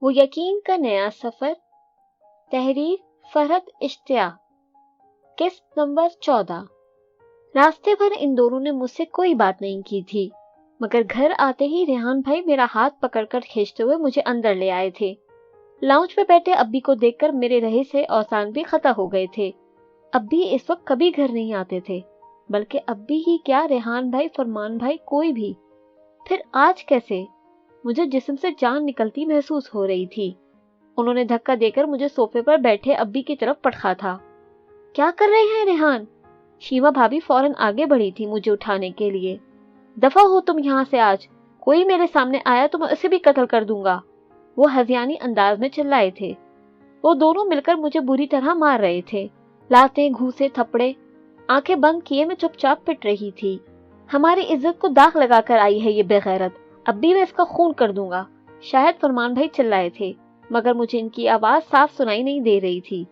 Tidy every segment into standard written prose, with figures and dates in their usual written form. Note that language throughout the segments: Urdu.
وہ یقین کا نیا سفر، تحریر فرحت اشتیاق، قسط نمبر 14۔ راستے بھر ان دونوں نے مجھ سے کوئی بات نہیں کی تھی، مگر گھر آتے ہی ریحان بھائی میرا ہاتھ پکڑ کر کھینچتے ہوئے مجھے اندر لے آئے تھے۔ لاؤنج پہ بیٹھے ابی کو دیکھ کر میرے رہے سے اوسان بھی ختم ہو گئے تھے۔ ابی اس وقت کبھی گھر نہیں آتے تھے، بلکہ ابی ہی کیا ریحان بھائی، فرمان بھائی، کوئی بھی۔ پھر آج کیسے؟ مجھے جسم سے جان نکلتی محسوس ہو رہی تھی۔ انہوں نے دھکا دے کر مجھے صوفے پر بیٹھے ابی کی طرف پٹخا تھا۔ کیا کر رہے ہیں ریحان؟ شیما بھابی فوراً آگے بڑھی تھی مجھے اٹھانے کے لیے۔ دفع ہو تم یہاں سے، آج کوئی میرے سامنے آیا تو میں اسے بھی قتل کر دوں گا، وہ ہذیانی انداز میں چلائے تھے۔ وہ دونوں مل کر مجھے بری طرح مار رہے تھے، لاتیں، گھوسے، تھپڑے۔ آنکھیں بند کیے میں چپ چاپ پٹ رہی تھی۔ ہماری عزت کو داغ لگا کر آئی ہے یہ بے غیرت، اب بھی میں اس کا خون کر دوں گا، شاید فرمان بھائی چلائے تھے، مگر مجھے ان کی آواز صاف سنائی نہیں دے رہی تھی۔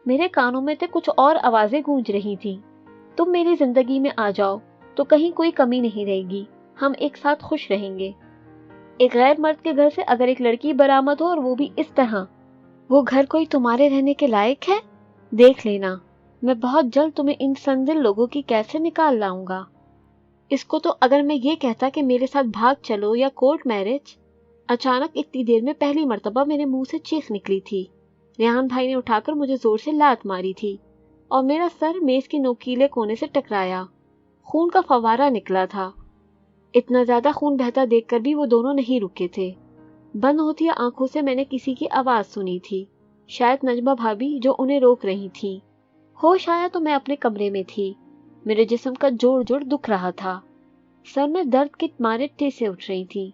میرے کانوں میں تھے کچھ اور آوازیں گونج رہی تھیں۔ تم میری زندگی میں آ جاؤ تو کہیں کوئی کمی نہیں رہے گی، ہم ایک ساتھ خوش رہیں گے۔ ایک غیر مرد کے گھر سے اگر ایک لڑکی برآمد ہو اور وہ بھی اس طرح، وہ گھر کوئی تمہارے رہنے کے لائق ہے؟ دیکھ لینا، میں بہت جلد تمہیں ان سنزل لوگوں کی کیسے نکال لاؤں گا۔ اس کو تو اگر میں یہ کہتا کہ میرے ساتھ بھاگ چلو یا کورٹ میرج۔ اچانک اتنی دیر میں پہلی مرتبہ میرے منہ سے چیخ نکلی تھی۔ ریحان بھائی نے اٹھا کر مجھے زور سے لات ماری تھی اور میرا سر میز کے نوکیلے کونے سے ٹکرایا۔ خون کا فوارہ نکلا تھا۔ اتنا زیادہ خون بہتا دیکھ کر بھی وہ دونوں نہیں رکے تھے۔ بند ہوتی آنکھوں سے میں نے کسی کی آواز سنی تھی، شاید نجمہ بھابی جو انہیں روک رہی تھی۔ ہوش آیا تو میں اپنے کمرے میں تھی۔ میرے جسم کا جوڑ جوڑ دکھ رہا تھا، سر میں درد کے مارے ٹھیسیں اٹھ رہی تھی،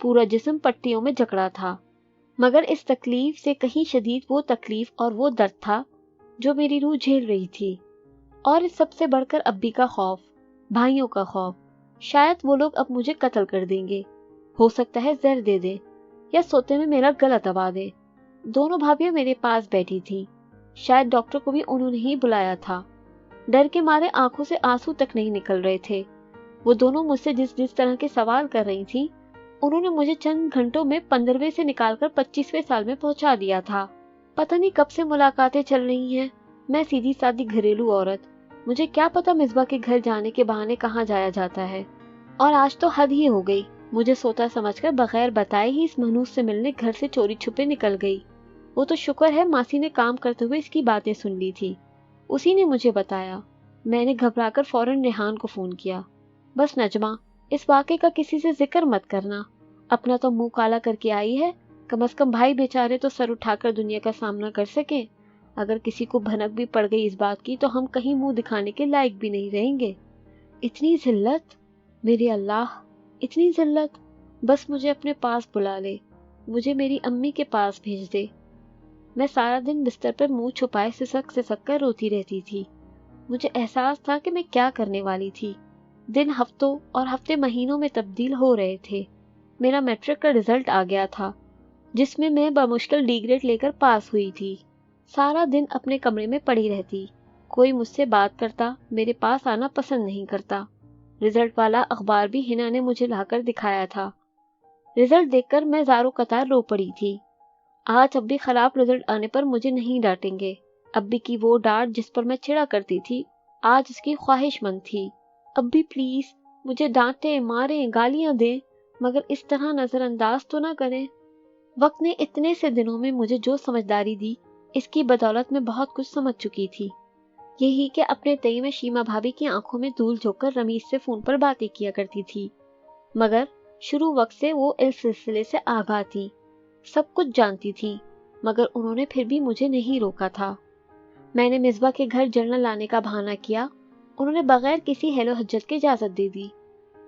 پورا جسم پٹیوں میں جکڑا تھا، مگر اس تکلیف سے کہیں شدید وہ تکلیف اور وہ درد تھا جو میری روح جھیل رہی تھی، اور اس سب سے بڑھ کر ابی کا خوف، بھائیوں کا خوف۔ شاید وہ لوگ اب مجھے قتل کر دیں گے، ہو سکتا ہے زہر دے دیں یا سوتے میں میرا گلا دبا دیں۔ دونوں بھابیاں میرے پاس بیٹھی تھی، شاید ڈاکٹر کو بھی انہوں نے ہی بلایا تھا۔ ڈر کے مارے آنکھوں سے آنسو تک نہیں نکل رہے تھے۔ وہ دونوں مجھ سے جس طرح کے سوال کر رہی تھی، انہوں نے مجھے چند گھنٹوں میں 15ویں سے نکال کر 25ویں سال میں پہنچا دیا تھا۔ پتہ نہیں کب سے ملاقاتیں چل رہی ہیں، میں سیدھی سادی گھریلو عورت، مجھے کیا پتا مصباح کے گھر جانے کے بہانے کہاں جایا جاتا ہے۔ اور آج تو حد ہی ہو گئی، مجھے سوتا سمجھ کر بغیر بتائے ہی اس منحوس سے ملنے گھر سے چوری چھپے نکل گئی۔ وہ تو شکر ہے ماسی نے کام کرتے ہوئے اس کی باتیں سن لی تھی، اسی نے مجھے بتایا۔ میں نے گھبرا کر فوراً ریحان کو فون کیا۔ بس نجمہ، اس واقعے کا کسی سے ذکر مت کرنا، اپنا تو منہ کالا کر کے آئی ہے، کم از کم بھائی بیچارے تو سر اٹھا کر دنیا کا سامنا کر سکیں۔ اگر کسی کو بھنک بھی پڑ گئی اس بات کی تو ہم کہیں منہ دکھانے کے لائق بھی نہیں رہیں گے۔ اتنی ذلت، میرے اللہ، اتنی ذلت! بس مجھے اپنے پاس بلا لے، مجھے میری امی کے پاس بھیج دے۔ میں سارا دن بستر پر منہ چھپائے سسک کر روتی رہتی تھی۔ مجھے احساس تھا کہ میں کیا کرنے والی تھی۔ دن ہفتوں اور ہفتے مہینوں میں تبدیل ہو رہے تھے۔ میرا میٹرک کا رزلٹ آ گیا تھا، جس میں بمشکل ڈی گریڈ لے کر پاس ہوئی تھی۔ سارا دن اپنے کمرے میں پڑی رہتی، کوئی مجھ سے بات کرتا، میرے پاس آنا پسند نہیں کرتا۔ رزلٹ والا اخبار بھی ہنا نے مجھے لا کر دکھایا تھا۔ رزلٹ دیکھ کر میں زاروں قطار رو پڑی تھی۔ آج اب بھی خراب رزلٹ آنے پر مجھے نہیں ڈانٹیں گے۔ ابی کی وہ ڈانٹ جس پر میں چڑا کرتی تھی، آج اس کی خواہش مند تھی۔ ابی پلیز مجھے ڈانٹیں، ماریں، گالیاں دیں، مگر اس طرح نظر انداز تو نہ کریں۔ وقت نے اتنے سے دنوں میں مجھے جو سمجھداری دی، اس کی بدولت میں بہت کچھ سمجھ چکی تھی۔ یہی کہ اپنے تئی میں شیما بھابی کی آنکھوں میں دھول جھونک کر رمیز سے فون پر باتیں کیا کرتی تھی، مگر شروع وقت سے وہ اس سلسلے سے آگاہ تھی، سب کچھ جانتی تھی، مگر انہوں نے پھر بھی مجھے نہیں روکا تھا۔ میں نے مصباح کے گھر جرنل لانے کا بہانہ کیا، انہوں نے بغیر کسی حیل و حجت کے اجازت دے دی۔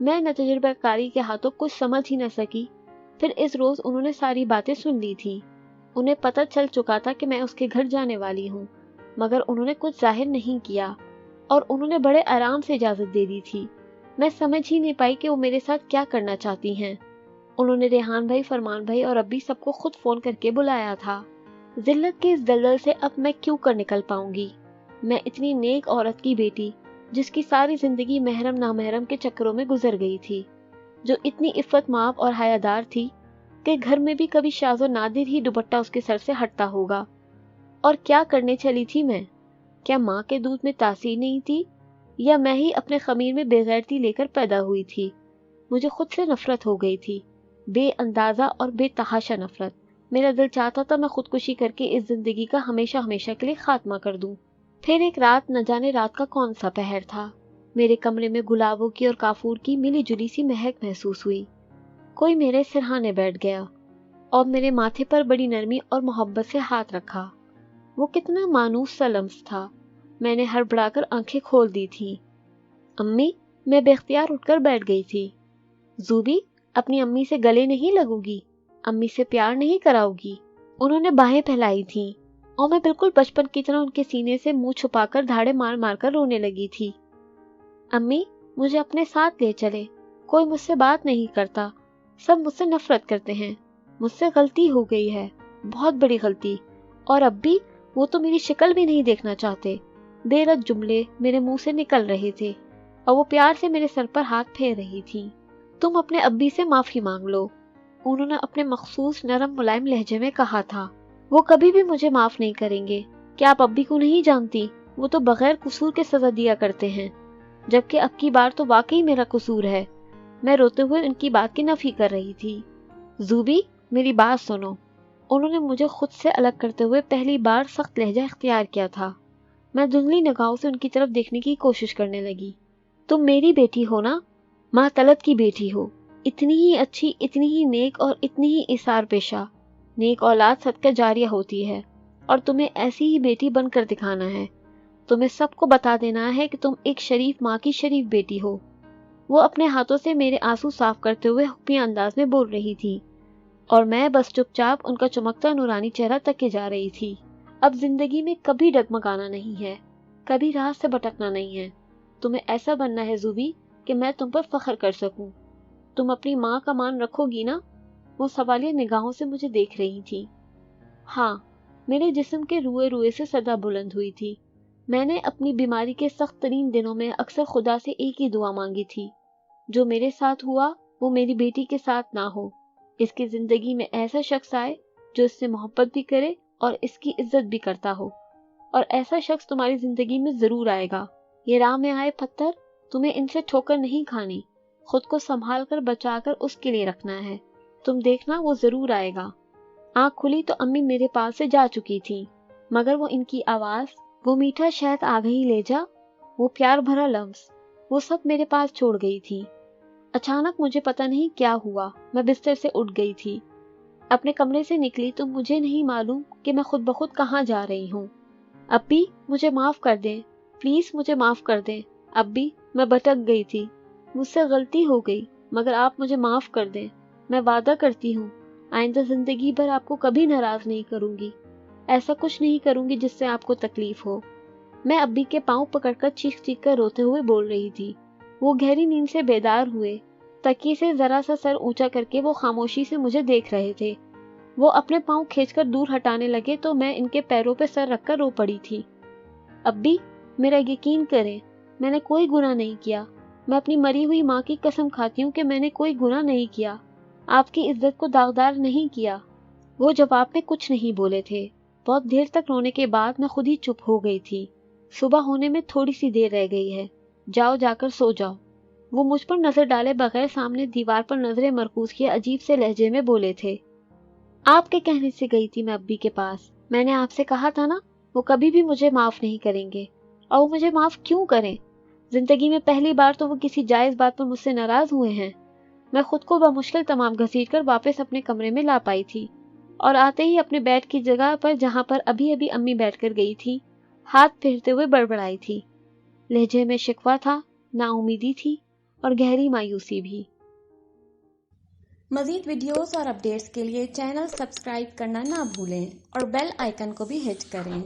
میں ناتجربہ کاری کے ہاتھوں کچھ سمجھ ہی نہ سکی۔ پھر اس روز انہوں نے ساری باتیں سن لی تھی، انہیں پتہ چل چکا تھا کہ میں اس کے گھر جانے والی ہوں، مگر انہوں نے کچھ ظاہر نہیں کیا، اور انہوں نے بڑے آرام سے اجازت دے دی تھی۔ میں سمجھ ہی نہیں پائی کہ وہ میرے ساتھ کیا کرنا چاہتی ہیں۔ انہوں نے ریحان بھائی، فرمان بھائی اور ابھی سب کو خود فون کر کے بلایا تھا۔ ذلت کے اس دلدل سے اب میں کیوں کر نکل پاؤں گی؟ میں اتنی نیک عورت کی بیٹی، جس کی ساری زندگی محرم نامحرم کے چکروں میں گزر گئی تھی، جو اتنی عفت مآب اور حیادار تھی، کہ گھر میں بھی کبھی شاز و نادر ہی دوپٹہ اس کے سر سے ہٹتا ہوگا. اور کیا کرنے چلی تھی میں؟ کیا ماں کے دودھ میں تاثیر نہیں تھی، یا میں ہی اپنے خمیر میں بے غیرتی لے کر پیدا ہوئی تھی؟ مجھے خود سے نفرت ہو گئی تھی، بے اندازہ اور بے تحاشا نفرت. میرا دل چاہتا تھا میں خودکشی کر کے اس زندگی کا ہمیشہ ہمیشہ کے لیے خاتمہ کر دوں. پھر ایک رات، نہ جانے رات کا کون سا پہر تھا، میرے کمرے میں گلابوں کی اور کافور کی ملی جلی سی مہک محسوس ہوئی. کوئی میرے سرہانے بیٹھ گیا اور میرے ماتھے پر بڑی نرمی اور محبت سے ہاتھ رکھا. وہ کتنا مانوس سا لمس تھا. میں نے ہڑبڑا کر آنکھیں کھول دی تھی. امی، میں بے اختیار اٹھ کر بیٹھ گئی تھی. زوبی، اپنی امی سے گلے نہیں لگو گی، امی سے پیار نہیں کراؤ گی. انہوں نے باہیں پھیلائی تھیں اور میں بالکل بچپن کی طرح ان کے سینے سے منہ چھپا کر دھاڑے مار مار کر رونے لگی تھی. امی، مجھے اپنے ساتھ لے چلے. کوئی مجھ سے بات نہیں کرتا، سب مجھ سے نفرت کرتے ہیں. مجھ سے غلطی ہو گئی ہے، بہت بڑی غلطی. اور اب بھی وہ تو میری شکل بھی نہیں دیکھنا چاہتے. بے رد جملے میرے منہ سے نکل رہے تھے اور وہ پیار سے میرے سر پر ہاتھ پھیر رہی تھی. تم اپنے ابی سے معافی مانگ لو، انہوں نے اپنے مخصوص نرم ملائم لہجے میں کہا تھا. وہ کبھی بھی مجھے معاف نہیں کریں گے. کیا آپ ابی کو نہیں جانتی؟ وہ تو بغیر قصور کے سزا دیا کرتے ہیں، جبکہ اب کی بار تو واقعی میرا قصور ہے. میں روتے ہوئے ان کی بات کی نفی کر رہی تھی. زوبی، میری بات سنو. انہوں نے مجھے خود سے الگ کرتے ہوئے پہلی بار سخت لہجہ اختیار کیا تھا. میں دھندلی نگاہوں سے ان کی طرف دیکھنے کی کوشش کرنے لگی. تم میری بیٹی ہو نا، ماں طلعت کی بیٹی ہو، اتنی ہی اچھی، اتنی ہی نیک اور اتنی ہی ایثار پیشہ. نیک اولاد صدقہ جاریہ ہوتی ہے، اور تمہیں ایسی ہی بیٹی بن کر دکھانا ہے. تمہیں سب کو بتا دینا ہے کہ تم ایک شریف ماں کی شریف بیٹی ہو. وہ اپنے ہاتھوں سے میرے آنسو صاف کرتے ہوئے حکمی انداز میں بول رہی تھی، اور میں بس چپ چاپ ان کا چمکتا نورانی چہرہ تکے جا رہی تھی. اب زندگی میں کبھی ڈگمگانا نہیں ہے، کبھی راہ سے بھٹکنا نہیں ہے. تمہیں ایسا بننا ہے زوبی کہ میں تم پر فخر کر سکوں. تم اپنی ماں کا مان رکھو گی نا؟ وہ سوالیہ نگاہوں سے مجھے دیکھ رہی تھی. ہاں، میرے جسم کے روئے روئے سے صدا بلند ہوئی تھی. میں نے اپنی بیماری کے سخت ترین دنوں میں اکثر خدا سے ایک ہی دعا مانگی تھی، جو میرے ساتھ ہوا وہ میری بیٹی کے ساتھ نہ ہو. اس کی زندگی میں ایسا شخص آئے جو اس سے محبت بھی کرے اور اس کی عزت بھی کرتا ہو. اور ایسا شخص تمہاری زندگی میں ضرور آئے گا. یہ راہ میں آئے پتھر، تمہیں ان سے ٹھوکر نہیں کھانی. خود کو سنبھال کر بچا کر اس کے لیے رکھنا ہے. تم دیکھنا وہ ضرور آئے گا. آنکھ کھلی تو امی میرے پاس سے جا چکی تھی، مگر وہ ان کی آواز، وہ میٹھا شہد آ گئی لے جا، وہ پیار بھرا لفظ، وہ سب میرے پاس چھوڑ گئی تھی. اچانک مجھے پتہ نہیں کیا ہوا، میں بستر سے اٹھ گئی تھی. اپنے کمرے سے نکلی تو مجھے نہیں معلوم کہ میں خود بخود کہاں جا رہی ہوں. ابی، مجھے معاف کر دیں، پلیز مجھے معاف کر دیں. ابی، میں بھٹک گئی تھی، مجھ سے غلطی ہو گئی، مگر آپ مجھے معاف کر دیں. میں وعدہ کرتی ہوں آئندہ زندگی بھر آپ کو کبھی ناراض نہیں کروں گی. ایسا کچھ نہیں کروں گی جس سے آپ کو تکلیف ہو. میں ابی کے پاؤں پکڑ کر چیخ چیخ کر روتے ہوئے بول رہی تھی. وہ گہری نیند سے بیدار ہوئے. تکیے سے ذرا سا سر اونچا کر کے وہ خاموشی سے مجھے دیکھ رہے تھے. وہ اپنے پاؤں کھینچ کر دور ہٹانے لگے تو میں ان کے پیروں پہ سر رکھ کر رو پڑی تھی. ابی، میرا یقین کریں، میں نے کوئی گناہ نہیں کیا. میں اپنی مری ہوئی ماں کی قسم کھاتی ہوں کہ میں نے کوئی گناہ نہیں کیا، آپ کی عزت کو داغدار نہیں کیا. وہ جواب میں کچھ نہیں بولے تھے. بہت دیر تک رونے کے بعد میں خود ہی چپ ہو گئی تھی. صبح ہونے میں تھوڑی سی دیر رہ گئی ہے، جاؤ جا کر سو جاؤ. وہ مجھ پر نظر ڈالے بغیر سامنے دیوار پر نظریں مرکوز کیے عجیب سے لہجے میں بولے تھے. آپ کے کہنے سے گئی تھی میں ابی کے پاس. میں نے آپ سے کہا تھا نا وہ کبھی بھی مجھے معاف نہیں کریں گے. اور وہ مجھے معاف کیوں کریں؟ زندگی میں پہلی بار تو وہ کسی جائز بات پر مجھ سے ناراض ہوئے ہیں. میں خود کو بمشکل تمام گھسیٹ کر واپس اپنے کمرے میں لا پائی تھی، اور آتے ہی اپنے بیڈ کی جگہ پر جہاں پر ابھی ابھی امی بیٹھ کر گئی تھی ہاتھ پھیرتے ہوئے بڑبڑائی تھی. لہجے میں شکوہ تھا، نا امیدی تھی اور گہری مایوسی بھی. مزید ویڈیوز اور اپڈیٹس کے لیے چینل سبسکرائب کرنا نہ بھولیں اور بیل آئیکن کو بھی ہٹ کریں.